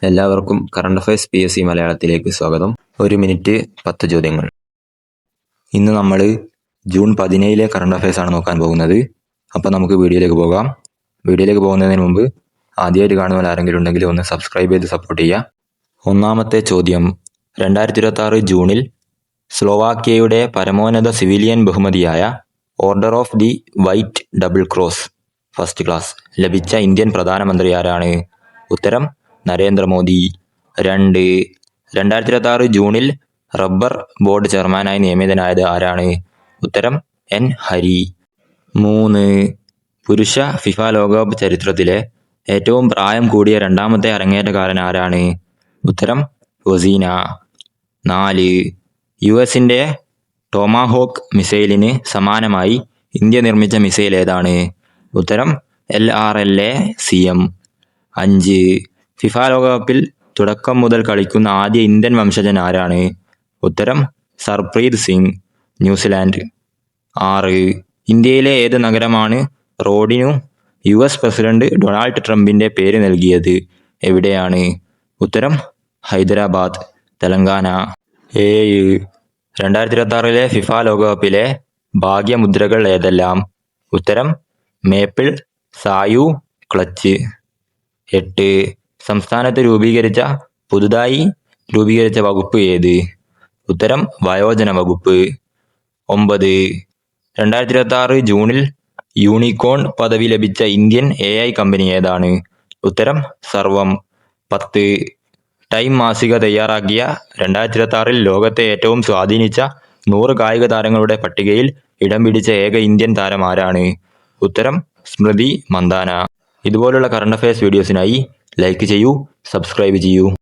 എല്ലാവർക്കും current affairs PSC മലയാളത്തിലേക്ക് സ്വാഗതം. 1 മിനിറ്റ് 10 ചോദ്യങ്ങൾ. ഇന്ന് നമ്മൾ ജൂൺ 17 കറണ്ട് അഫയേഴ്സ് ആണ് നോക്കാൻ പോകുന്നത്. അപ്പോൾ നമുക്ക് വീഡിയോയിലേക്ക് പോകാം. വീഡിയോയിലേക്ക് പോകുന്നതിന് മുമ്പ് ആദ്യമായിട്ട് കാണുന്നവർ ആരെങ്കിലും ഉണ്ടെങ്കിൽ ഒന്ന് സബ്സ്ക്രൈബ് ചെയ്ത് സപ്പോർട്ട് ചെയ്യുക. ഒന്നാമത്തെ ചോദ്യം, 2026 ജൂണിൽ സ്ലോവാക്യയുടെ പരമോന്നത സിവിലിയൻ ബഹുമതിയായ order of the white double cross first class ലഭിച്ച ഇന്ത്യൻ പ്രധാനമന്ത്രി ആരാണ്? ഉത്തരം നരേന്ദ്രമോദി. 2. 2026 ജൂണിൽ റബ്ബർ ബോർഡ് ചെയർമാനായി നിയമിതനായത് ആരാണ്? ഉത്തരം N. ഹരി. 3. പുരുഷ ഫിഫ ലോകകപ്പ് ചരിത്രത്തിലെ ഏറ്റവും പ്രായം കൂടിയ രണ്ടാമത്തെ അരങ്ങേറ്റക്കാരൻ ആരാണ്? ഉത്തരം വസീന. 4. US-ന്റെ ടോമാഹോക്ക് മിസൈലിന് സമാനമായി ഇന്ത്യ നിർമ്മിച്ച മിസൈൽ ഏതാണ്? ഉത്തരം LRLA-CM. 5. ഫിഫ ലോകകപ്പിൽ തുടക്കം മുതൽ കളിക്കുന്ന ആദ്യ ഇന്ത്യൻ വംശജൻ ആരാണ്? ഉത്തരം സർപ്രീത് സിംഗ്, ന്യൂസിലാൻഡ്. 6. ഇന്ത്യയിലെ ഏത് നഗരമാണ് റോഡിനു US പ്രസിഡന്റ് ഡൊണാൾഡ് ട്രംപിന്റെ പേര് നൽകിയത്? എവിടെയാണ്? ഉത്തരം ഹൈദരാബാദ്, തെലങ്കാന. 7. 2026 ഫിഫ ലോകകപ്പിലെ ഭാഗ്യമുദ്രകൾ ഏതെല്ലാം? ഉത്തരം മേപ്പിൾ, സായു, ക്ലച്ച്. 8. സംസ്ഥാനത്ത് പുതുതായി രൂപീകരിച്ച വകുപ്പ് ഏത്? ഉത്തരം വയോജന വകുപ്പ്. 9. 2026 ജൂണിൽ യൂണിക്കോൺ പദവി ലഭിച്ച ഇന്ത്യൻ AI കമ്പനി ഏതാണ്? ഉത്തരം സർവം. 10. ടൈം മാസിക തയ്യാറാക്കിയ 2026 ലോകത്തെ ഏറ്റവും സ്വാധീനിച്ച 100 കായിക താരങ്ങളുടെ പട്ടികയിൽ ഇടം പിടിച്ച ഏക ഇന്ത്യൻ താരം ആരാണ്? ഉത്തരം സ്മൃതി മന്ദാന. ഇതുപോലുള്ള കറണ്ട് അഫയേഴ്സ് വീഡിയോസിനായി ലൈക്ക് ചെയ്യൂ, സബ്സ്ക്രൈബ് ചെയ്യൂ.